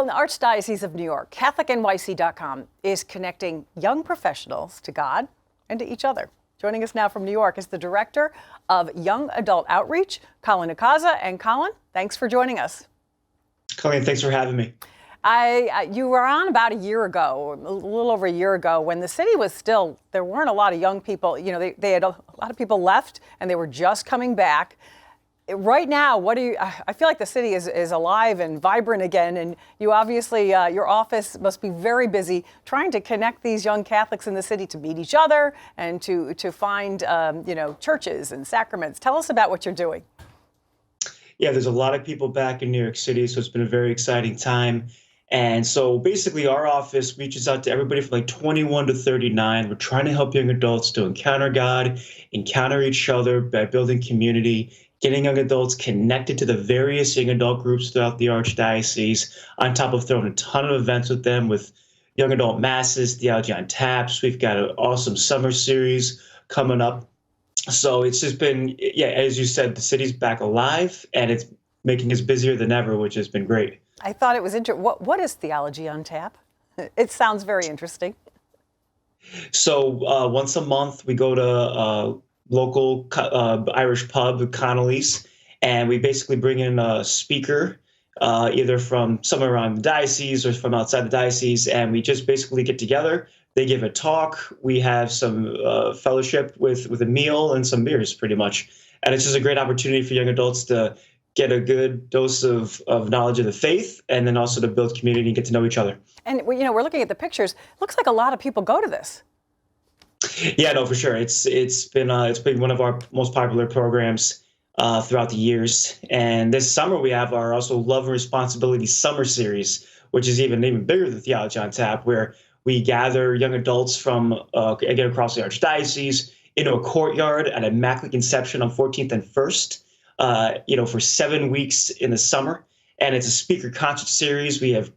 Well, the Archdiocese of New York, CatholicNYC.com, is connecting young professionals to God and to each other. Joining us now from New York is the Director of Young Adult Outreach, Colin Nykaza. And Colin, thanks for joining us. Colin, thanks for having me. You were on about a year ago, a little over a year ago, when the city was still, there weren't a lot of young people. You know, they had a lot of people left and they were just coming back. Right now, I feel like the city is alive and vibrant again, and you obviously, your office must be very busy trying to connect these young Catholics in the city to meet each other and to find, churches and sacraments. Tell us about what you're doing. Yeah, there's a lot of people back in New York City, so it's been a very exciting time. And so basically our office reaches out to everybody from like 21 to 39. We're trying to help young adults to encounter God, encounter each other by building community, getting young adults connected to the various young adult groups throughout the Archdiocese, on top of throwing a ton of events with them with young adult masses, theology on taps. We've got an awesome summer series coming up. So it's just been, as you said, the city's back alive and it's making us busier than ever, which has been great. I thought it was interesting. What is theology on tap? It sounds very interesting. So once a month, we go to local Irish pub, Connolly's, and we basically bring in a speaker, either from somewhere around the diocese or from outside the diocese, and we just basically get together. They give a talk. We have some fellowship with a meal and some beers, pretty much. And it's just a great opportunity for young adults to get a good dose of knowledge of the faith, and then also to build community and get to know each other. And we're looking at the pictures. Looks like a lot of people go to this. Yeah, no, for sure. It's been one of our most popular programs throughout the years. And this summer we have our also Love and Responsibility Summer Series, which is even bigger than Theology on Tap, where we gather young adults from again across the Archdiocese into a courtyard at Immaculate Conception on 14th and 1st. For 7 weeks in the summer, and it's a speaker concert series. We have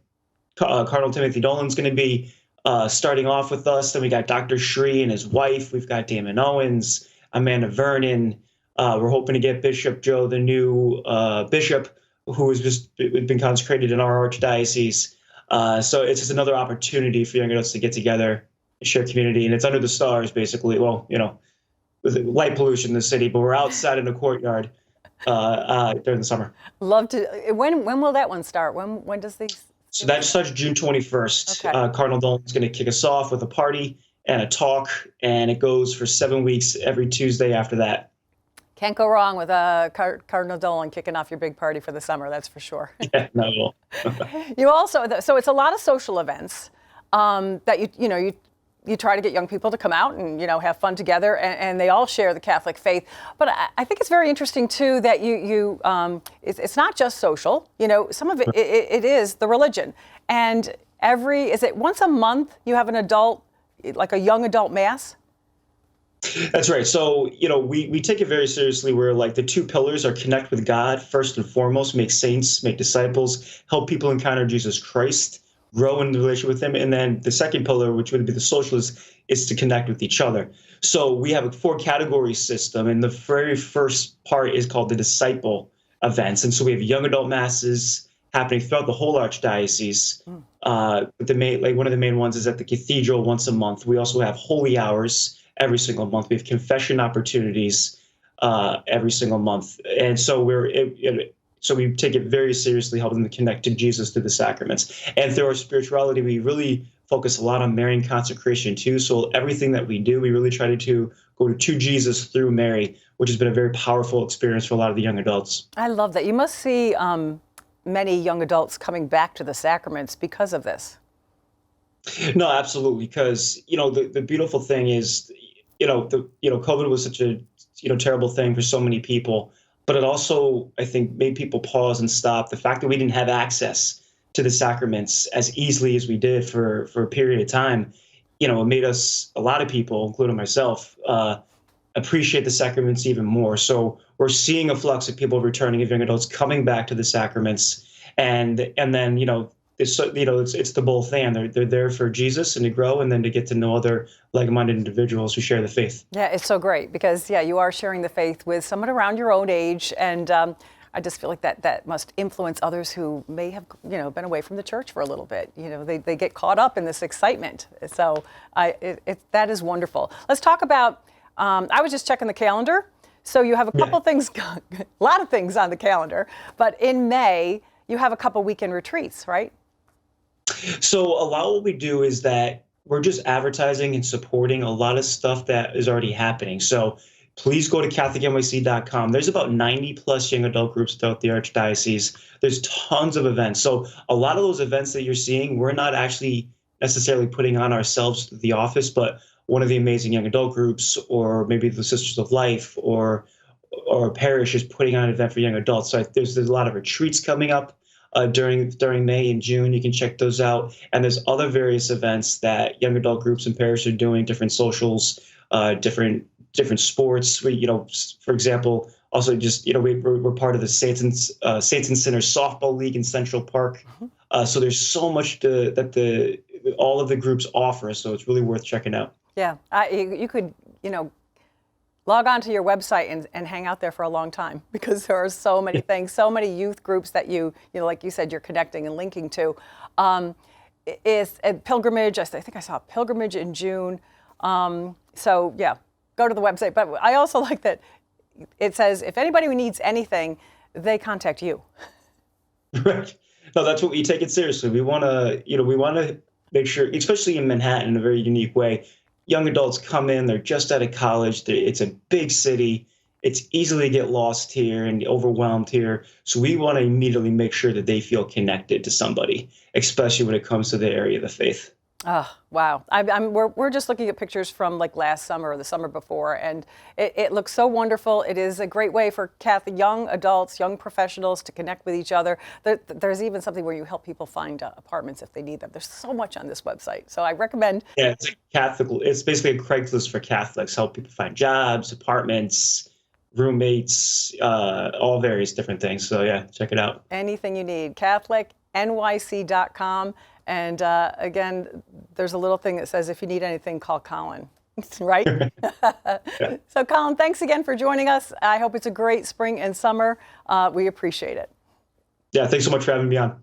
Cardinal Timothy Dolan's going to be starting off with us. Then we got Dr. Shree and his wife. We've got Damon Owens, Amanda Vernon. We're hoping to get Bishop Joe, the new bishop, who has just been consecrated in our Archdiocese. So it's just another opportunity for young adults to get together and share community. And it's under the stars, basically. Well, with light pollution in the city, but we're outside in the courtyard during the summer. Love to. When will that one start? When does these? So that starts June 21st. Okay. Cardinal Dolan's going to kick us off with a party and a talk, and it goes for 7 weeks every Tuesday after that. Can't go wrong with Cardinal Dolan kicking off your big party for the summer. That's for sure. Yeah, no. You also, so it's a lot of social events that you try to get young people to come out and, have fun together, and they all share the Catholic faith. But I think it's very interesting, too, that it's not just social. Some of it is the religion. And is it once a month you have an adult, like a young adult mass? That's right. So, we take it very seriously where like the two pillars are connect with God, first and foremost, make saints, make disciples, help people encounter Jesus Christ, grow in the relationship with him. And then the second pillar, which would be the socialist, is to connect with each other. So we have a 4-category system. And the very first part is called the disciple events. And so we have young adult masses happening throughout the whole Archdiocese. One of the main ones is at the cathedral once a month. We also have holy hours every single month. We have confession opportunities every single month. And so So we take it very seriously, helping them connect to Jesus through the sacraments. And through our spirituality, we really focus a lot on Marian consecration, too. So everything that we do, we really try to go to Jesus through Mary, which has been a very powerful experience for a lot of the young adults. I love that. You must see many young adults coming back to the sacraments because of this. No, absolutely. Because, the beautiful thing is, COVID was such a, terrible thing for so many people. But it also, I think, made people pause and stop. The fact that we didn't have access to the sacraments as easily as we did for a period of time, it made a lot of people, including myself, appreciate the sacraments even more. So we're seeing a flux of people returning, of young adults coming back to the sacraments. And then, it's the both and. They're there for Jesus and to grow, and then to get to know other like-minded individuals who share the faith. Yeah, it's so great because, you are sharing the faith with someone around your own age. And I just feel like that must influence others who may have, been away from the church for a little bit. They get caught up in this excitement. So that is wonderful. Let's talk about, I was just checking the calendar. So you have a couple things, a lot of things on the calendar, but in May, you have a couple weekend retreats, right? So a lot of what we do is that we're just advertising and supporting a lot of stuff that is already happening. So please go to CatholicNYC.com. There's about 90 plus young adult groups throughout the Archdiocese. There's tons of events. So a lot of those events that you're seeing, we're not actually necessarily putting on ourselves at the office, but one of the amazing young adult groups, or maybe the Sisters of Life, or a parish is putting on an event for young adults. So there's a lot of retreats coming up during May and June. You can check those out. And there's other various events that young adult groups and parishes are doing, different socials, different sports. For example, also just, we're part of the Saints and Sinners Softball League in Central Park. So there's so much that all of the groups offer. So it's really worth checking out. Yeah, you could, log on to your website and hang out there for a long time, because there are so many things, so many youth groups that like you said, you're connecting and linking to. Is a pilgrimage. I think I saw a pilgrimage in June. So yeah, go to the website. But I also like that it says if anybody needs anything, they contact you. Right. No, that's what we take it seriously. We want to make sure, especially in Manhattan, in a very unique way. Young adults come in, they're just out of college. It's a big city. It's easy to get lost here and overwhelmed here. So we want to immediately make sure that they feel connected to somebody, especially when it comes to the area of the faith. Oh, wow. We're just looking at pictures from like last summer or the summer before, and it looks so wonderful. It is a great way for Catholic young adults, young professionals to connect with each other. There's even something where you help people find apartments if they need them. There's so much on this website. So I recommend. Yeah, it's basically a Craigslist for Catholics, help people find jobs, apartments, roommates, all various different things. So yeah, check it out. Anything you need, CatholicNYC.com. And again, there's a little thing that says, if you need anything, call Colin, right? Yeah. So Colin, thanks again for joining us. I hope it's a great spring and summer. We appreciate it. Yeah, thanks so much for having me on.